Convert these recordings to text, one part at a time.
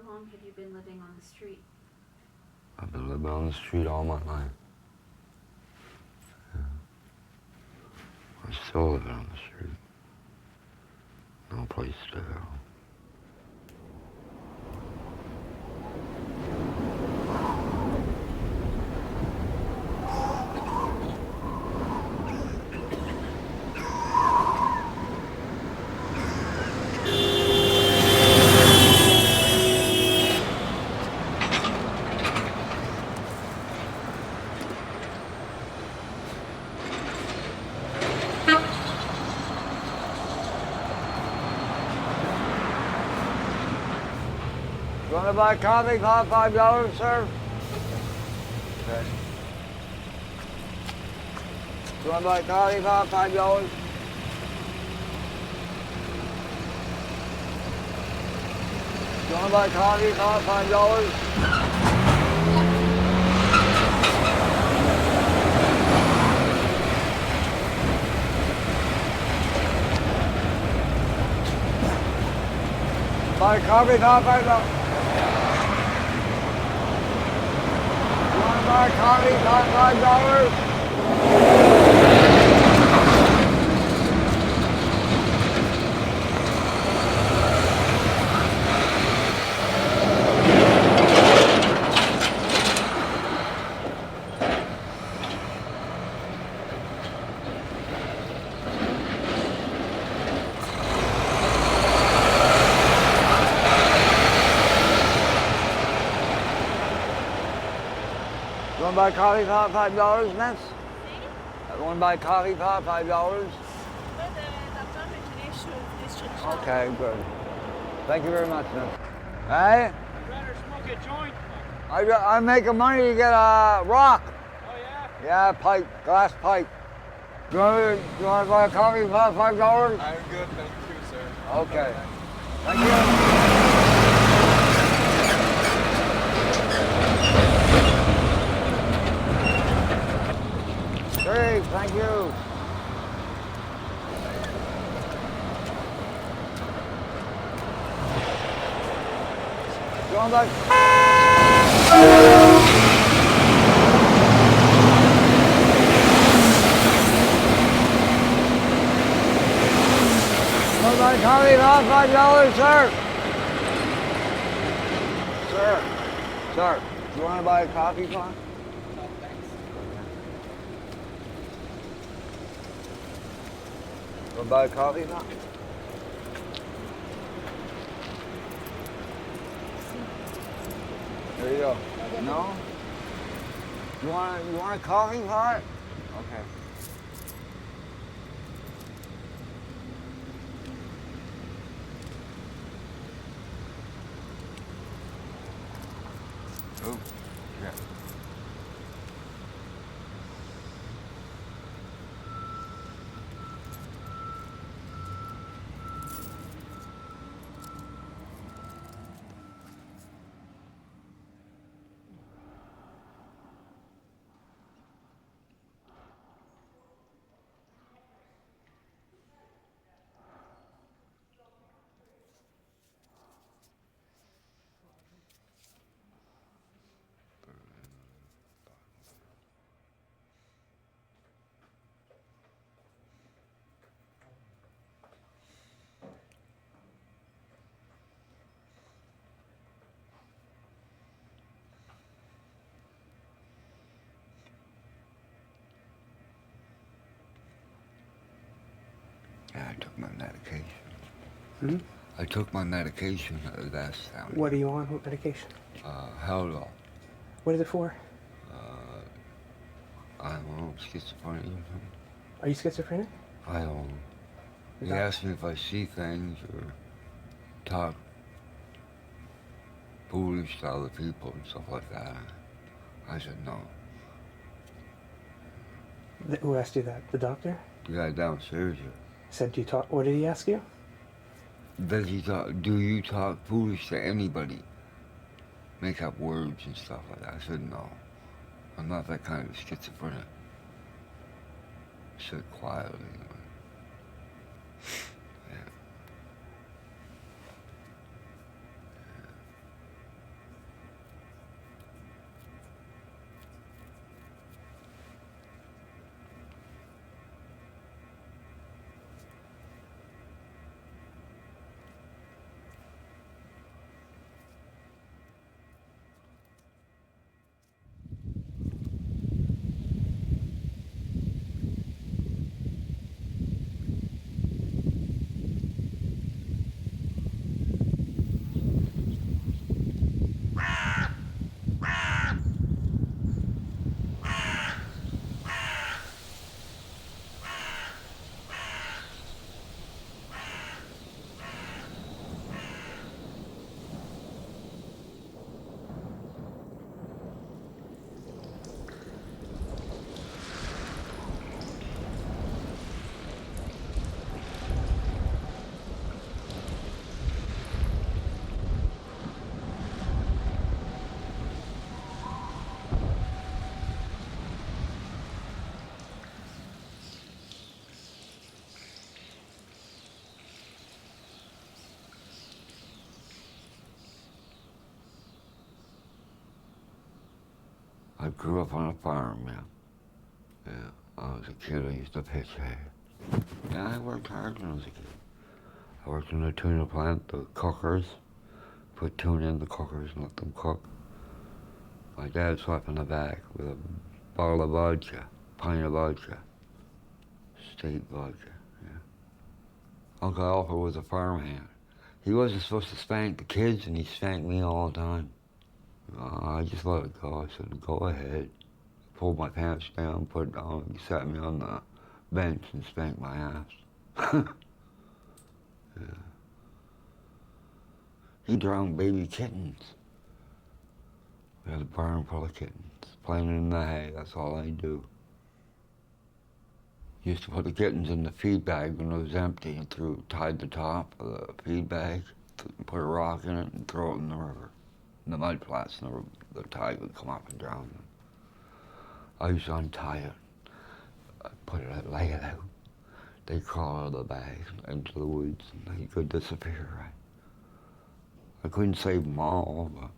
long have you been living on the street? I've been living on the street all my life. Yeah. I'm still living on the street. No place to go. You want to buy coffee? Cost $5, sir? Okay. You want to buy coffee? Cost $5? You want to buy coffee? Cost $5? Buy coffee? Cost $5? Buy coffee, cost $5. You want to buy coffee, cost $5, miss? You want to buy coffee, cost $5? Okay, good. Thank you very much, miss. Hey? I'd rather smoke a joint. I'm making money to get a rock. Oh, yeah? Yeah, pipe, glass pipe. You want to buy a coffee, cost $5? I'm good, thank you, sir. Okay. Thank you. Great, thank you. Going back. Going back, coffee, cost $5, sir. Sir, do you want to buy a coffee, Con? Want to buy a coffee, Con? There you go. No? You want a coffee pot? Okay. Oh, yeah. Yeah, I took my medication. Hmm? I took my medication last time. What are you on? What medication? Haldol. What is it for? I don't know, schizophrenia. Are you schizophrenic? I don't know. Is He that- asked me if I see things or talk foolish to other people and stuff like that. I said no. Who asked you that? The doctor? The guy downstairs here. Said, do you talk? What did he ask you? Does he talk? Do you talk foolish to anybody? Make up words and stuff like that. I said no. I'm not that kind of schizophrenic. I said quietly. Yeah. I grew up on a farm, yeah. Yeah, I was a kid, I used to pitch hay. Yeah, I worked hard when I was a kid. I worked in the tuna plant, the cookers. Put tuna in the cookers and let them cook. My dad slept in the back with a bottle of vodka, pint of vodka. State vodka, yeah. Uncle Alfred was a farmhand. He wasn't supposed to spank the kids, and he spanked me all the time. I just let it go. I said, go ahead. Pulled my pants down, put it on, he sat me on the bench and spanked my ass. Yeah. He drowned baby kittens. We had a barn full of kittens, playing in the hay, that's all I do. Used to put the kittens in the feed bag when it was empty and tied the top of the feed bag, put a rock in it and throw it in the river. In the mud flats, and the tide would come up and drown them. I used to untie it, lay it out. They'd crawl out of the bag into the woods and they could disappear, right? I couldn't save them all, but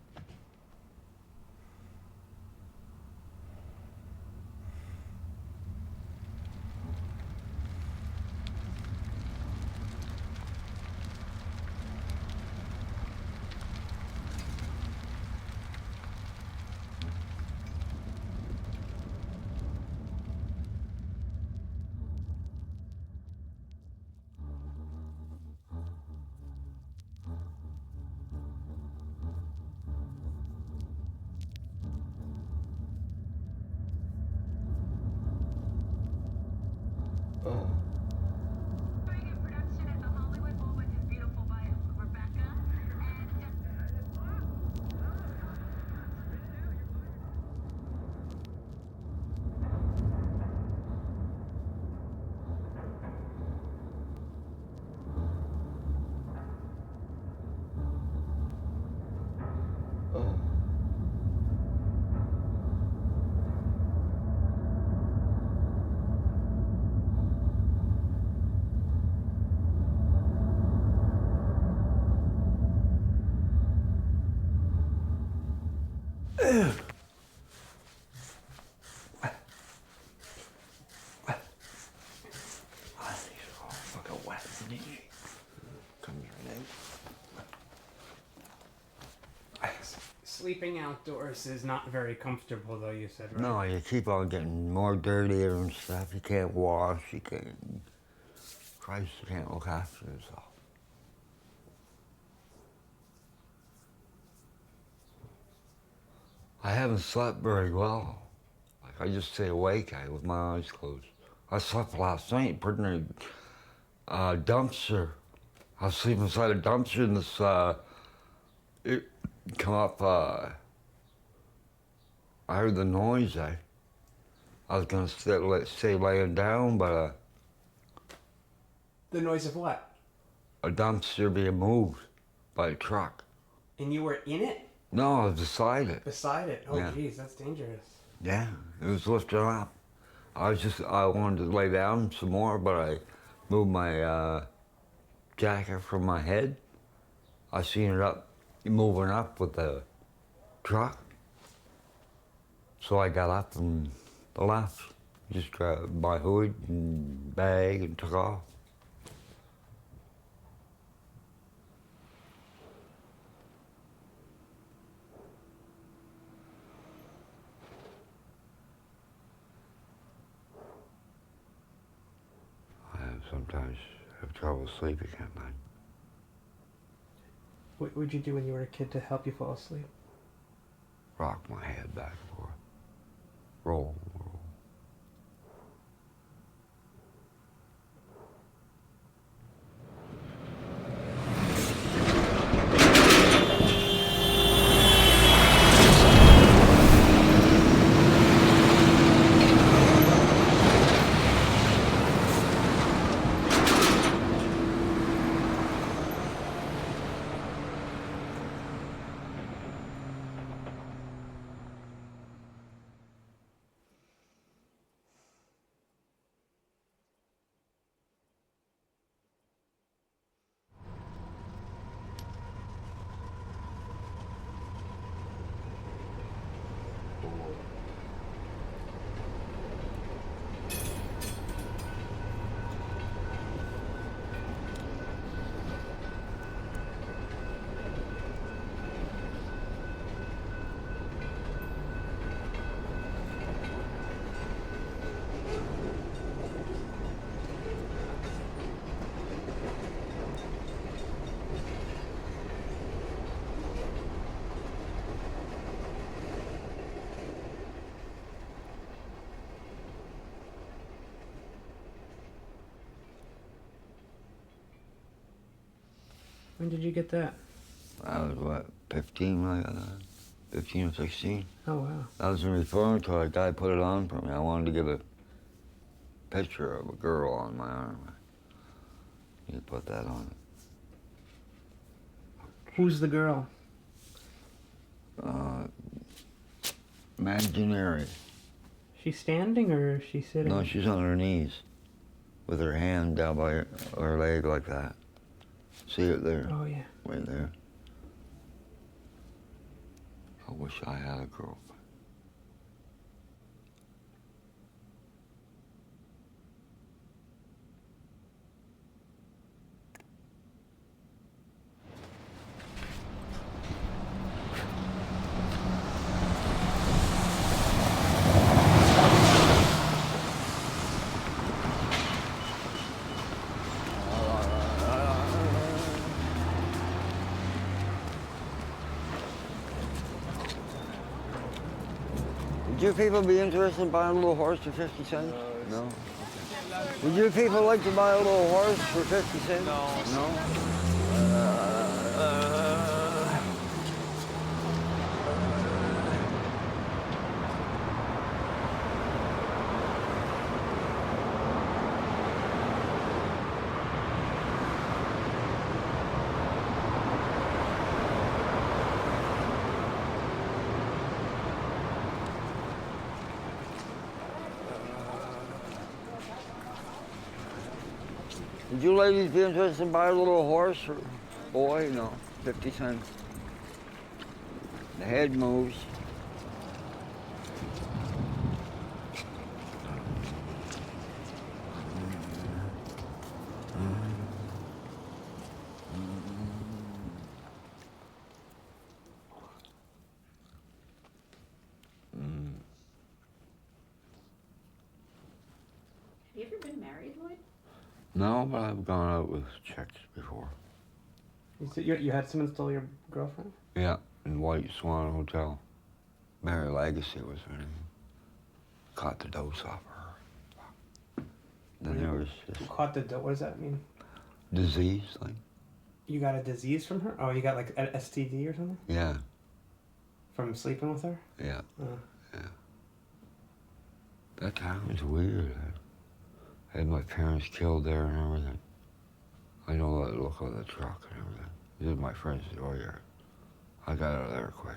In production at the Hollywood Bowl with his beautiful wife, Rebecca. Sleeping outdoors is not very comfortable, though, you said, right? no, you keep on getting more dirtier and stuff. You can't wash, you can't, Christ, you can't look after yourself. I haven't slept very well. Like, I just stay awake with my eyes closed. I slept last night putting a dumpster. I was sleeping inside a dumpster and this, it come up, I heard the noise, I was gonna stay laying down, but The noise of what? a dumpster being moved by a truck. And you were in it? No, I was beside it. Beside it? Oh, Yeah. geez, that's dangerous. Yeah, it was lifting up. I wanted to lay down some more, but I moved my jacket from my head. I seen it moving up with the truck. So I got up and left. Just grabbed my hood and bag and took off. Sometimes have trouble sleeping at night. What would you do when you were a kid to help you fall asleep? Rock my head back and forth. Roll. When did you get that? I was, what, 15 when I got that? 15 or 16? Oh, wow. I was referring to a guy put it on for me. I wanted to give a picture of a girl on my arm. He put that on it. Who's the girl? Imaginary. She's standing or is she sitting? No, she's on her knees with her hand down by her leg like that. See it there? Oh, yeah. Right there. I wish I had a girl. Would you people be interested in buying a little horse for 50 cents? No. Would you people like to buy a little horse for 50 cents? No. No? Would you ladies be interested in buying a little horse or boy? No, 50 cents. The head moves. Have you ever been married, Lloyd? No, but I've gone out with chicks before. You had someone steal your girlfriend? Yeah, in White Swan Hotel. Mary Legacy was her name. Caught the dose off her. Then there was just Caught the what does that mean? disease, like, You got a disease from her? Oh, you got like an STD or something? yeah, From sleeping with her? yeah, Oh. yeah. That time was weird. I had my parents killed there and everything. I know that look of the truck and everything. This is my friend's dooryard. I got out of there quick.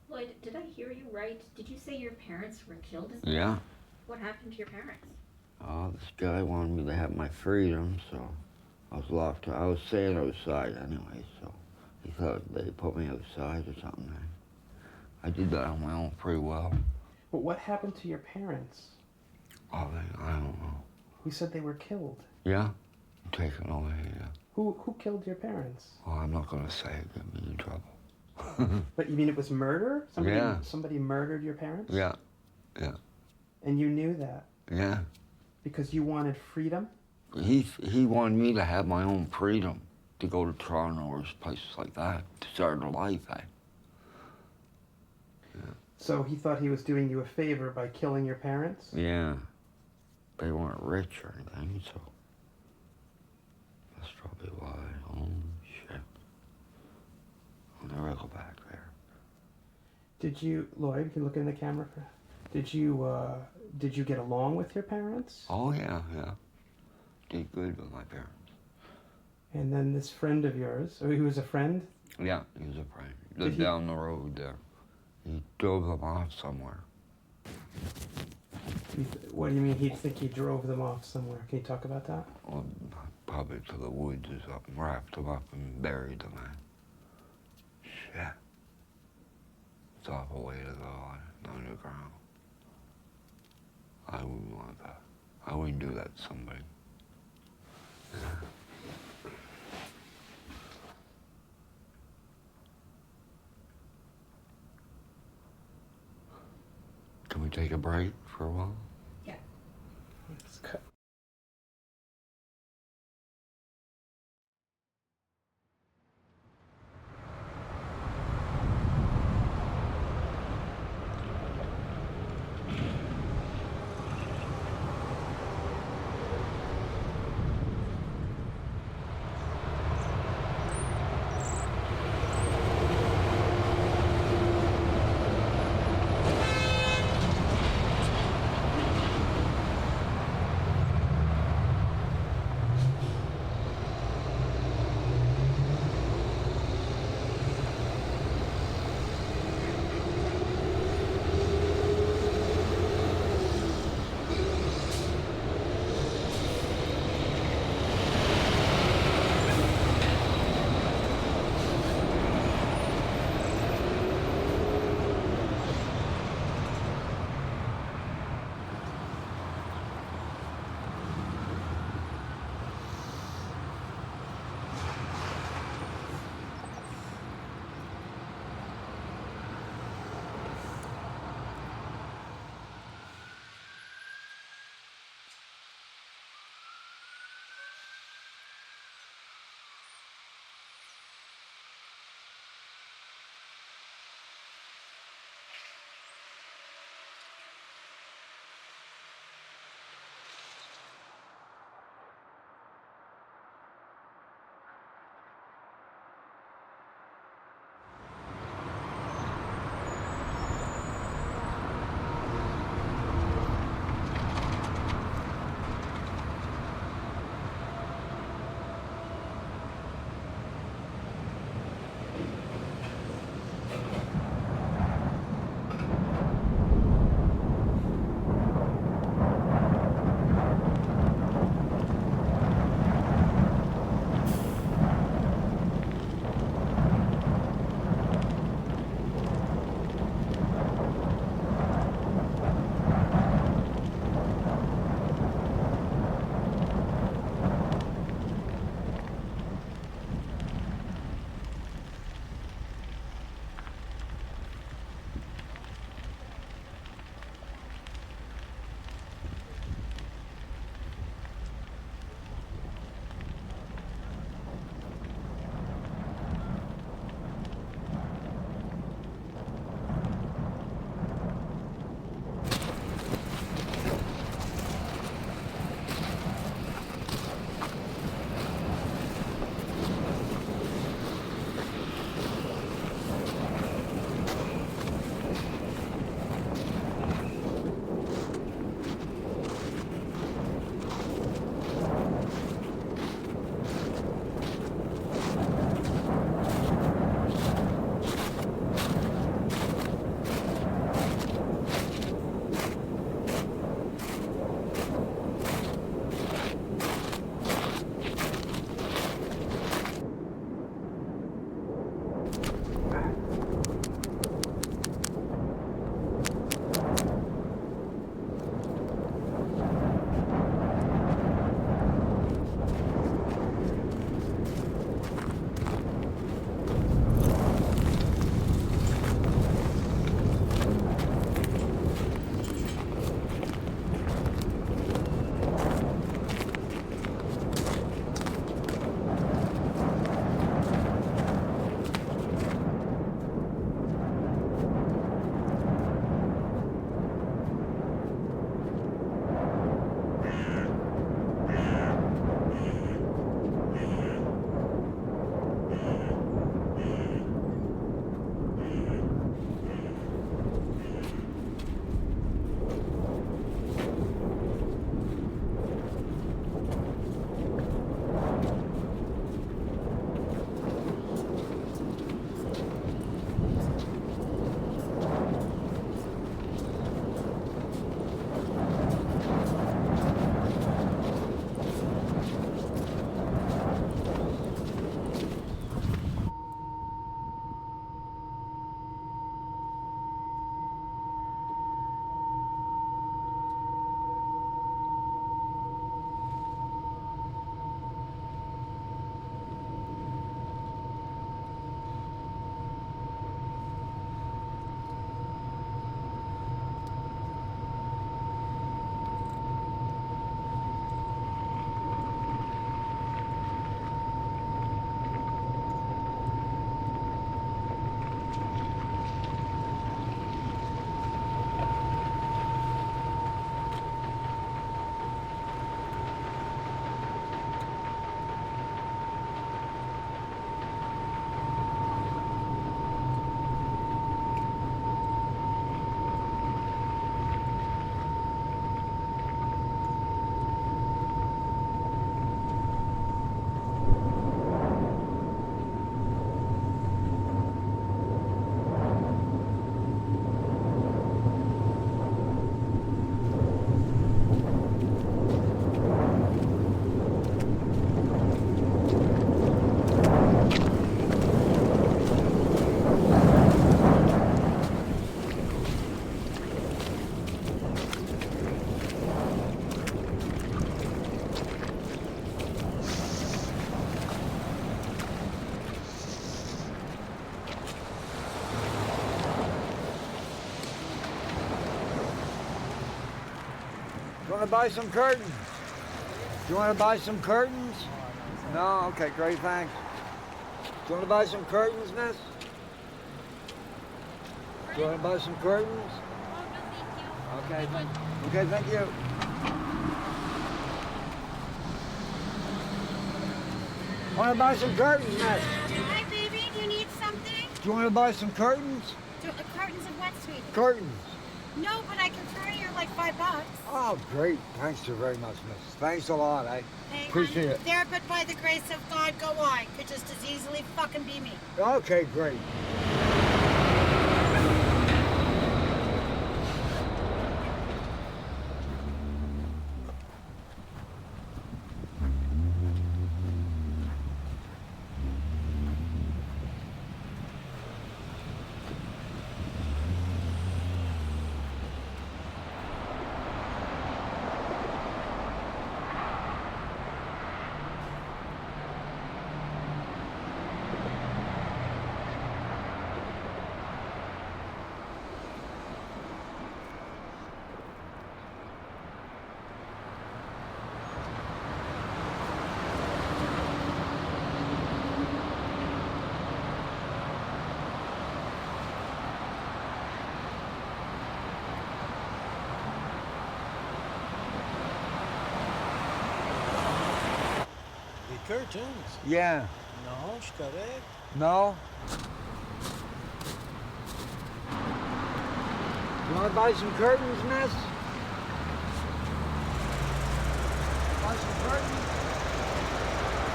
Lloyd, did I hear you right? Did you say your parents were killed? Yeah. What happened to your parents? Oh, this guy wanted me to have my freedom, so I was locked. I was staying outside anyway, so he thought they put me outside or something. I did that on my own pretty well. But what happened to your parents? Oh, I don't know. You said they were killed. Yeah? Taken away, yeah. Who killed your parents? Oh, I'm not gonna say it, get me in trouble. But you mean it was murder? Yeah. Somebody murdered your parents? Yeah, yeah, And you knew that yeah. because you wanted freedom? He wanted me to have my own freedom, to go to Toronto or places like that, to start a life, eh? So he thought he was doing you a favor by killing your parents? Yeah. They weren't rich or anything, so that's probably why. Oh, shit. I'll never go back there. Did you, Lloyd, can you look in the camera for, did you get along with your parents? Oh, yeah, yeah. Did good with my parents. And then this friend of yours, or he was a friend? Yeah, he was a friend. Did Lived he- down the road there. He drove them off somewhere. What do you mean he'd think he drove them off somewhere? Can you talk about that? Well, probably to the woods or something. Wrapped them up and buried them, man. Shit. It's an awful way to go underground. I wouldn't want that. I wouldn't do that to somebody. Can we take a break for a while? Let's cut. want to buy some curtains? Do you want to buy some curtains? No? Okay, great, thanks. Do you want to buy some curtains, miss? Do you want to buy some curtains? Okay, thank you. Want to buy some curtains, miss? Hi, baby. Do you need something? Do you want to buy some curtains? Cartons of what, sweetie? Curtains. No, but I can throw you like $5. Oh, great. Thanks you very much, miss. Thanks a lot. I Hey, appreciate hon, it. there, but by the grace of God, go on. Could just as easily fucking be me. Okay, great. The curtains? Yeah. No, it's correct. No? You want to buy some curtains, miss? Buy some curtains?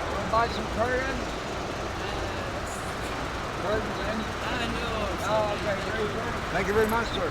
You want to buy some curtains? Curtains in? I know. Oh, okay. Very good. Thank you very much, sir.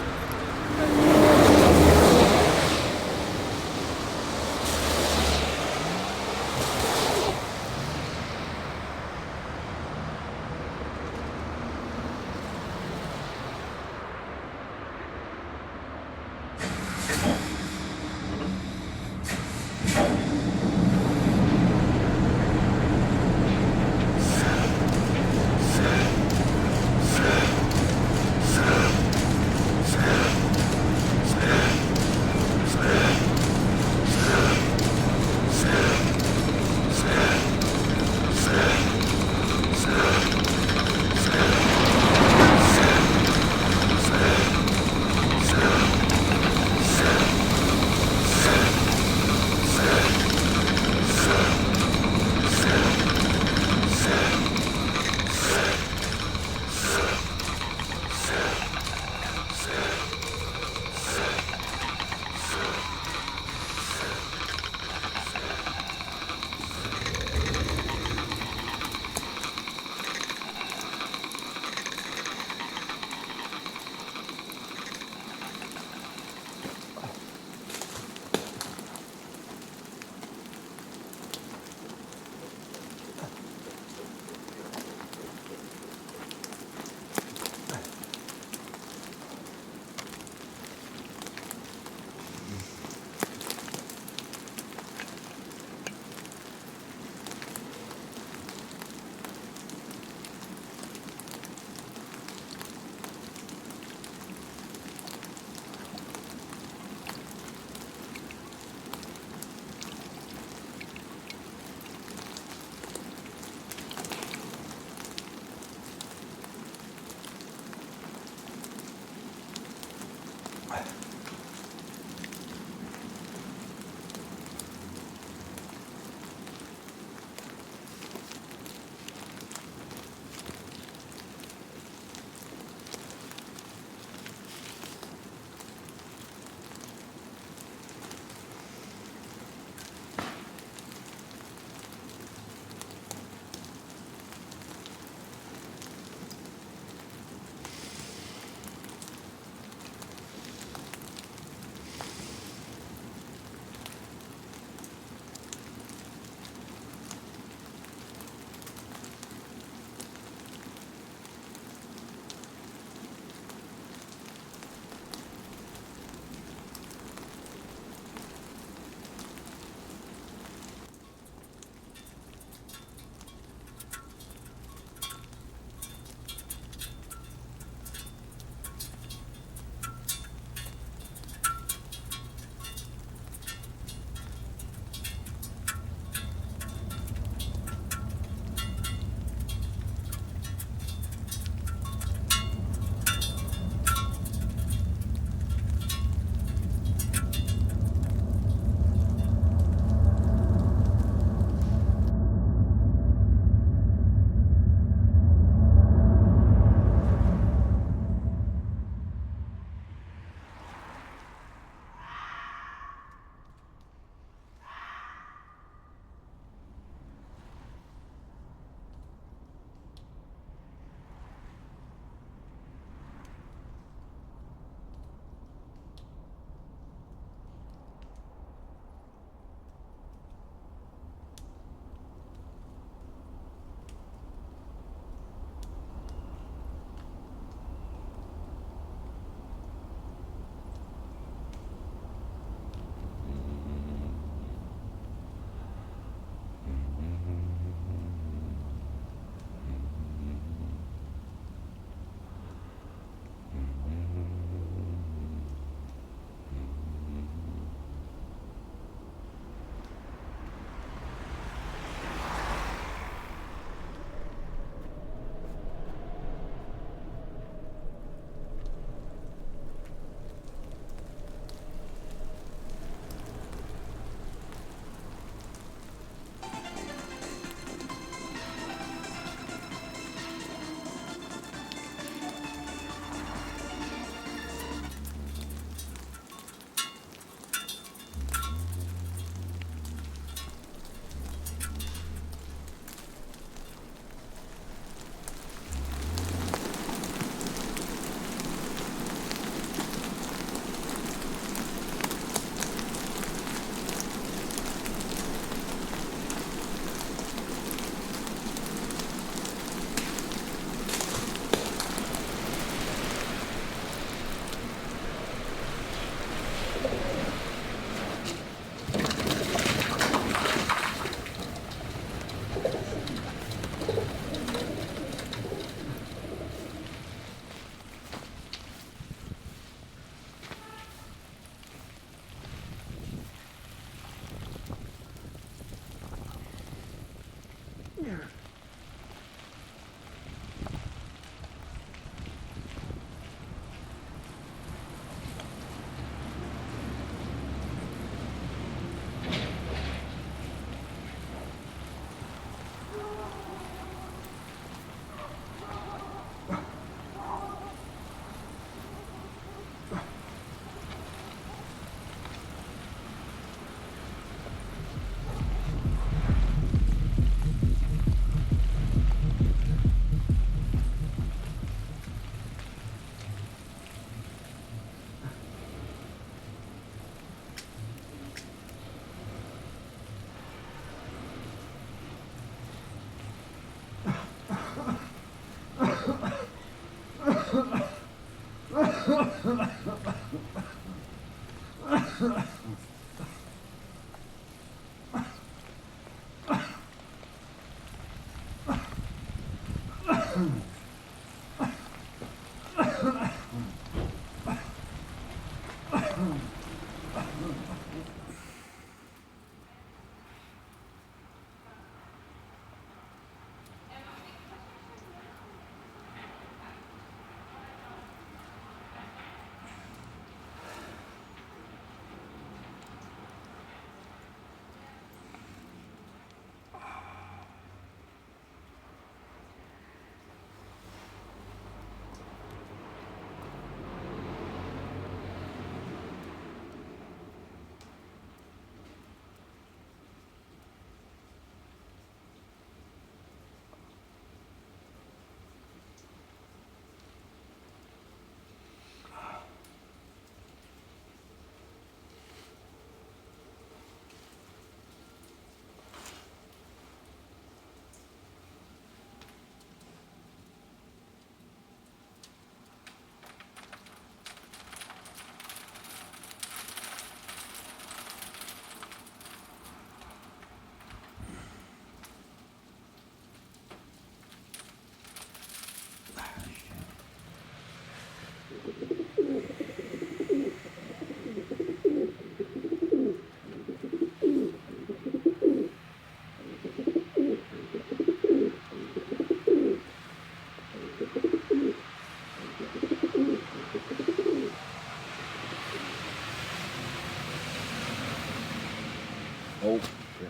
Oh, shit.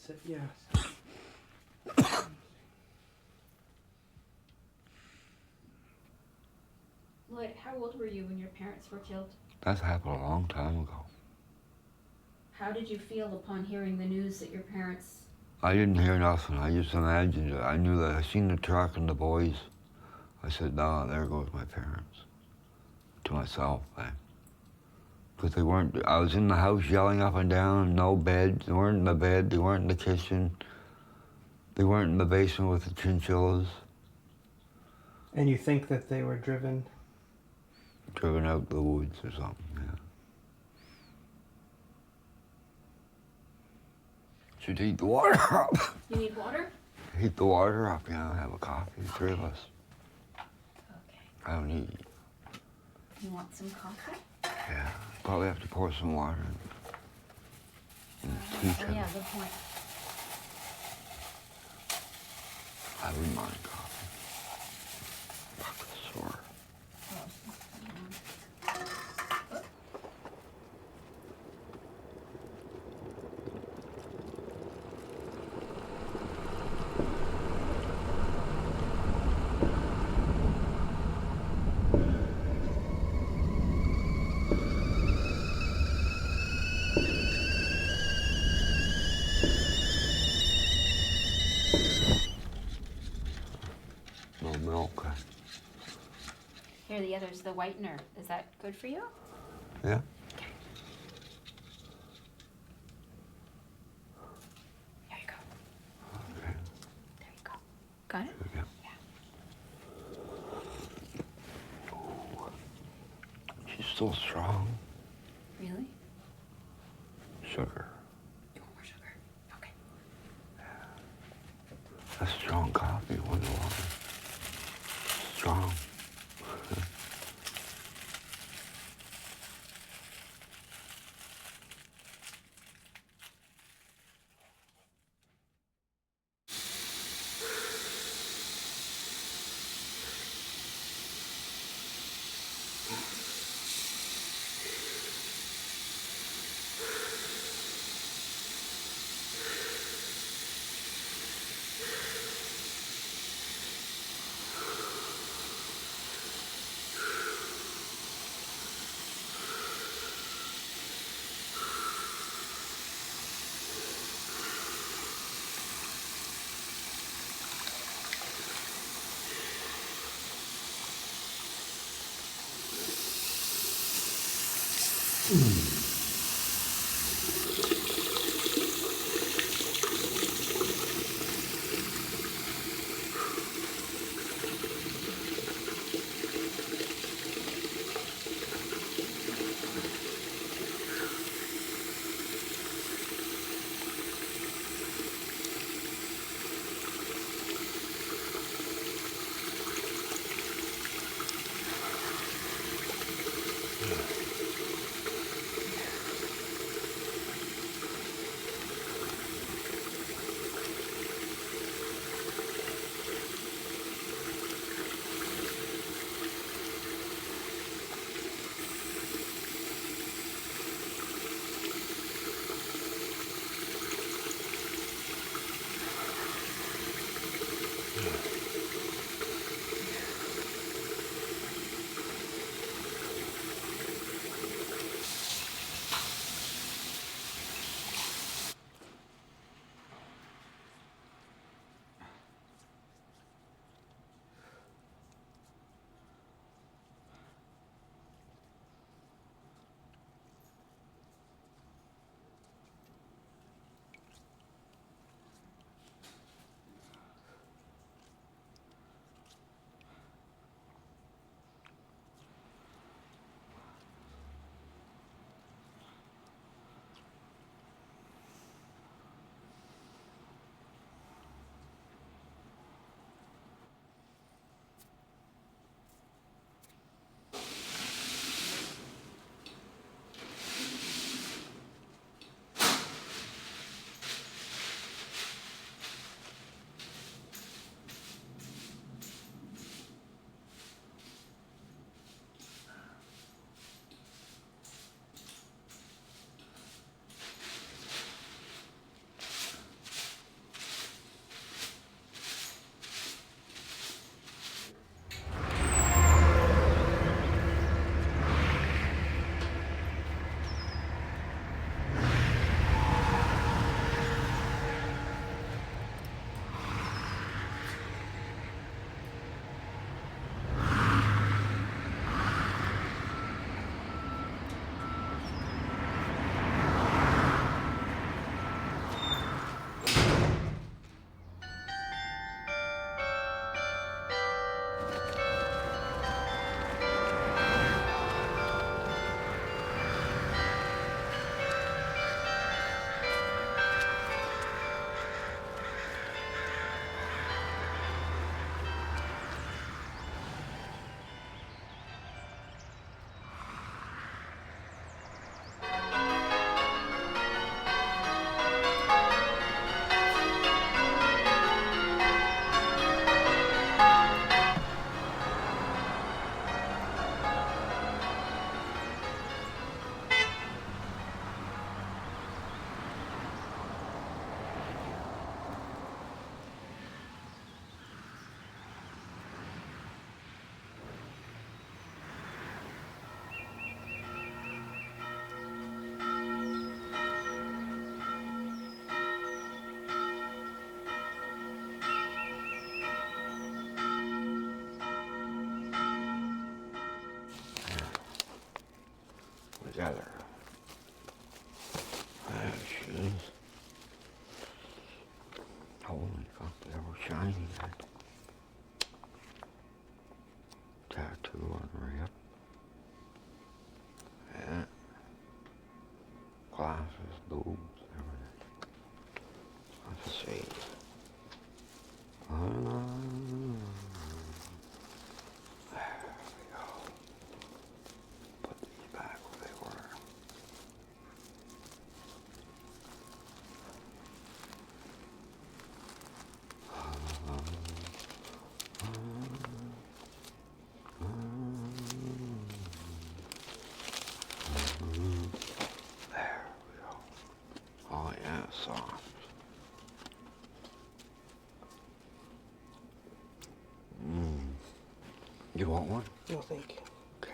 sit. Yeah. Lloyd, how old were you when your parents were killed? That happened a long time ago. How did you feel upon hearing the news that your parents... I didn't hear nothing. I just imagined it. I knew that. I seen the truck and the boys. I said, "No, there goes my parents." To myself, because they weren't. I was in the house yelling up and down. No bed. They weren't in the bed. They weren't in the kitchen. They weren't in the basement with the chinchillas. And you think that they were driven? Driven out the woods or something. Yeah. Should heat the water up. You need water? Heat the water up, yeah, have a coffee, the 3 of us. Okay. I don't need, You want some coffee? yeah, probably have to pour some water in the tea Oh kettle. yeah, good point. I wouldn't mind coffee. Fuck, sore. No milk. Here, the other's the whitener. Is that good for you? Yeah? Here you go. Okay. There you go. Got it? Okay. Yeah. Ooh. She's still strong. Really? Sugar. You want more sugar? Okay. That's strong coffee, Wonder Woman. Strong. see. There we go. Put these back where they were. There we go. Oh yeah, soft. You want one? No, thank you. Okay.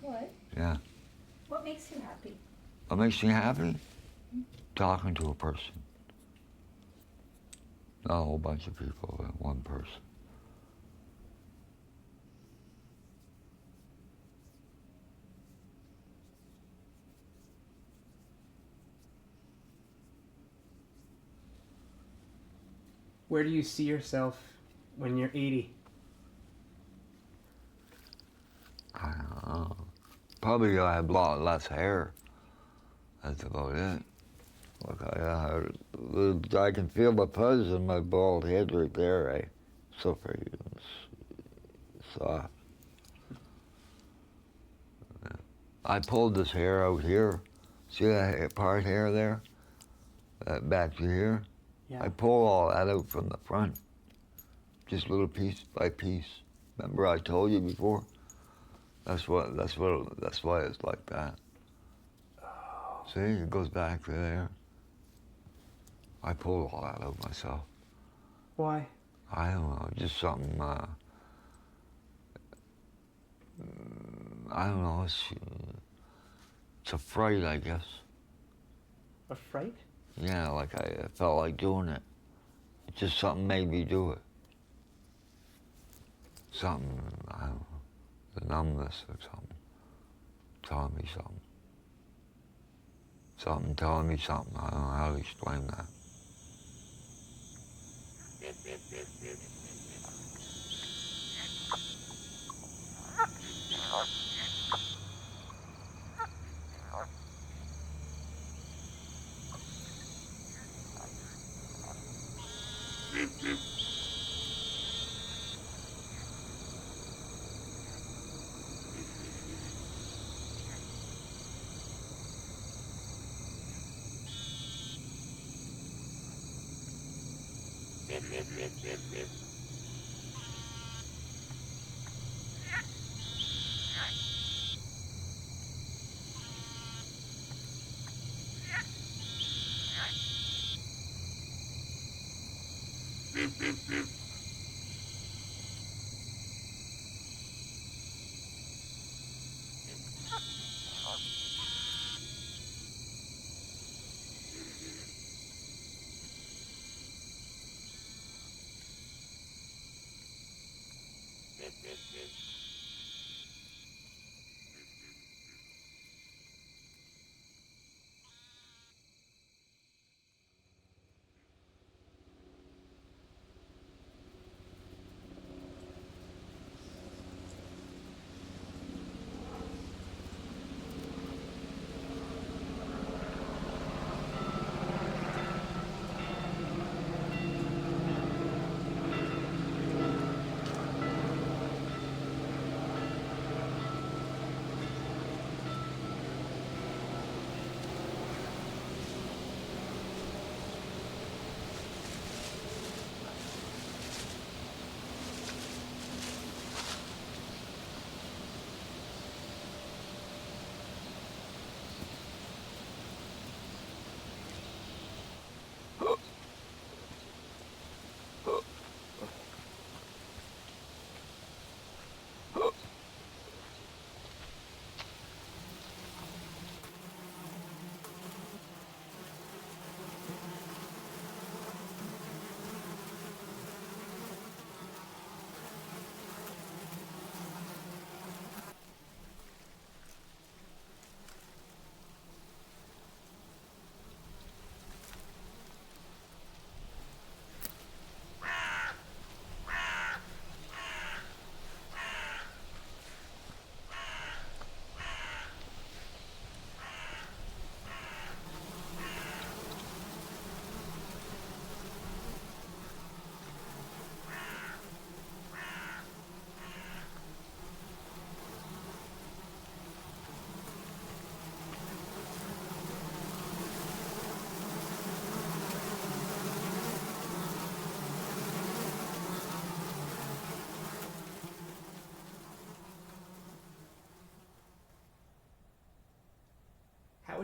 What? Yeah. What makes you happy? What makes me happy? Talking to a person. Not a whole bunch of people, but one person. Where do you see yourself when you're 80? I don't know. Probably I have a lot less hair. That's about it. Look, I can feel the fuzz in my bald head right there, eh? So pretty soft. Yeah. I pulled this hair out here. See that part hair there? That back to here? Yeah. I pull all that out from the front. Just little piece by piece. Remember I told you before? That's why it's like that. Oh. See, it goes back to there. I pulled all that out myself. Why? I don't know, just something, I don't know, it's a fright, I guess. A fright? Yeah, like I felt like doing it. It's just something made me do it. Something, I don't know, the numbness or something, telling me something. Something telling me something, I don't know how to explain that.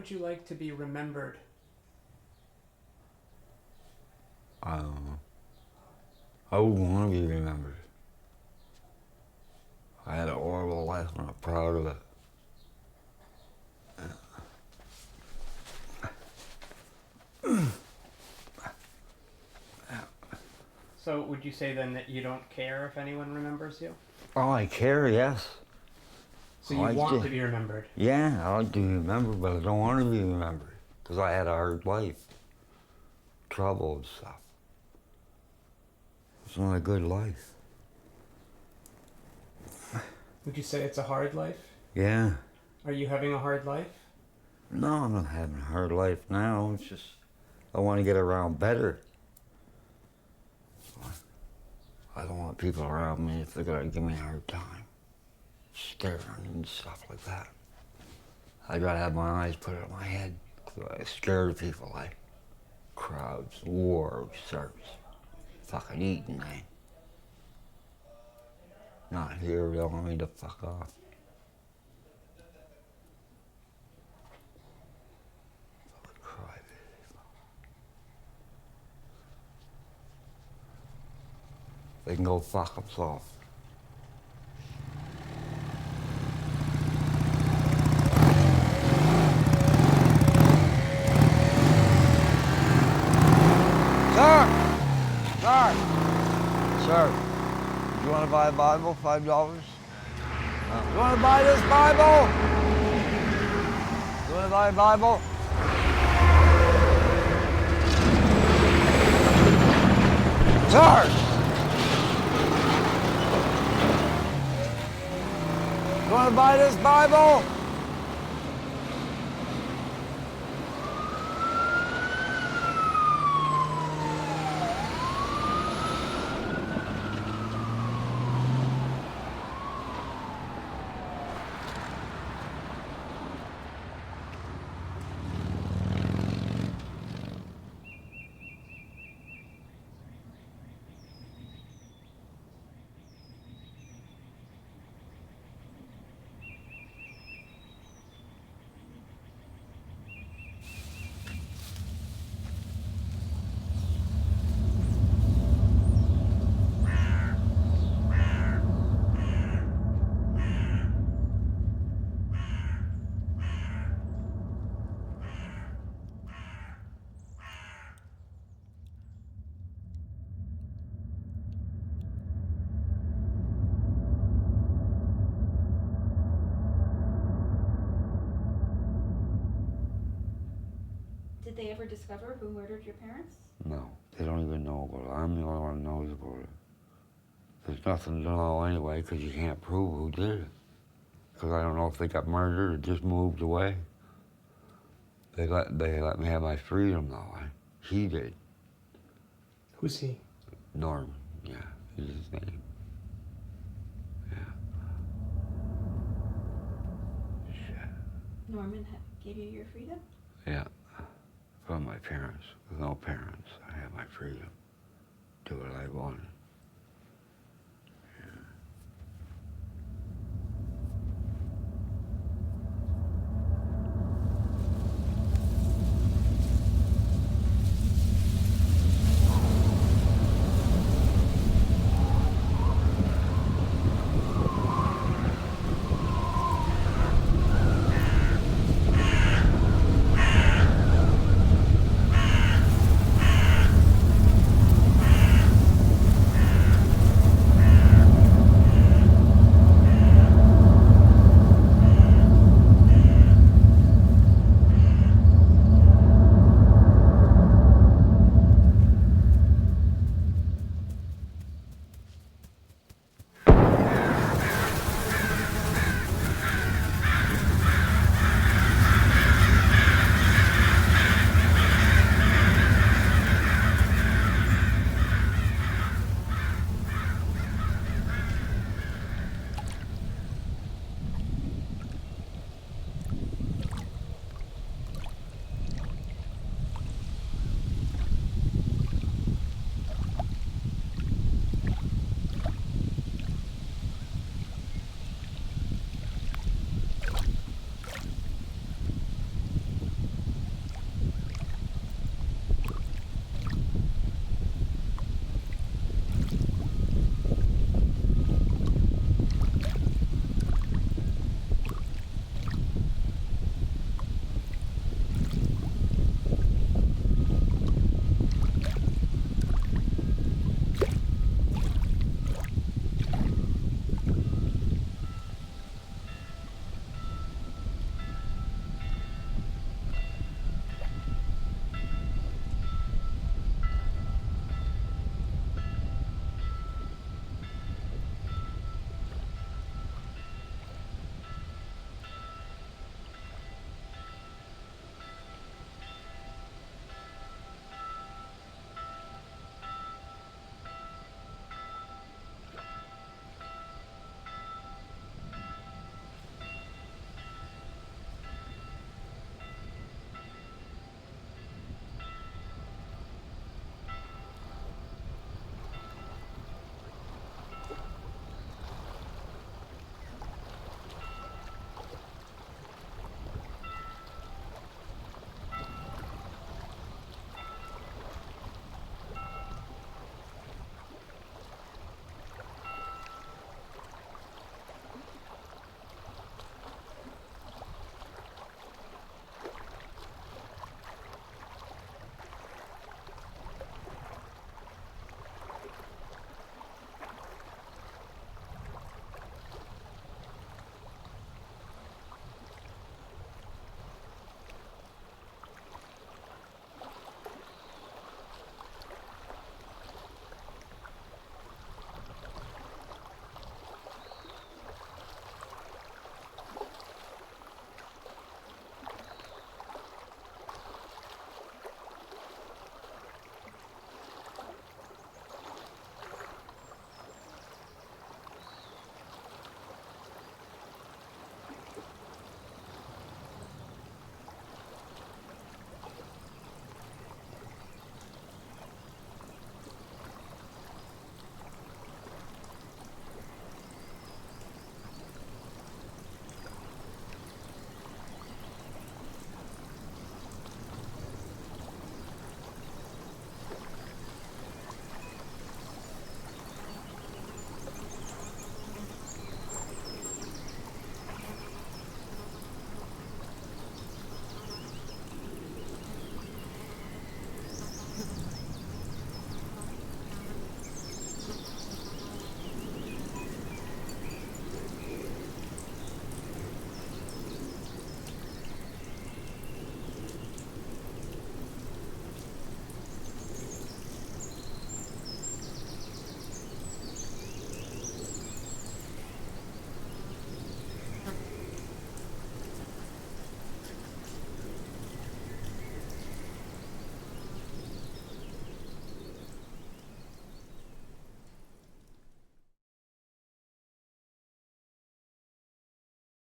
would you like to be remembered? I don't know. I would want to be remembered. I had a horrible life and I'm proud of it. So would you say then that you don't care if anyone remembers you? Oh, I care, yes. So you I want do. to be remembered? Yeah, I like to be remembered, but I don't want to be remembered. Because I had a hard life. Trouble and stuff. It's not a good life. Would you say it's a hard life? Yeah. Are you having a hard life? No, I'm not having a hard life now. It's just, I want to get around better. I don't want people around me if they're going to give me a hard time. Staring and stuff like that. I gotta have my eyes put on my head. 'Cause I'm scared of people like crowds, war starts. Fucking eating, eh? Not here, they want me to fuck off. Fucking crybaby. They can go fuck themselves. Sir, do you want to buy a Bible? $5? You want to buy this Bible? You want to buy a Bible? Sir! You want to buy this Bible? Did they ever discover who murdered your parents? No, they don't even know about it. I'm the only one who knows about it. There's nothing to know anyway, because you can't prove who did it. Because I don't know if they got murdered or just moved away. They let me have my freedom though. He did. Who's he? Norman, yeah, is his name. Yeah. Shit. Norman gave you your freedom? Yeah. From my parents. With no parents, I had my freedom. Do what I wanted.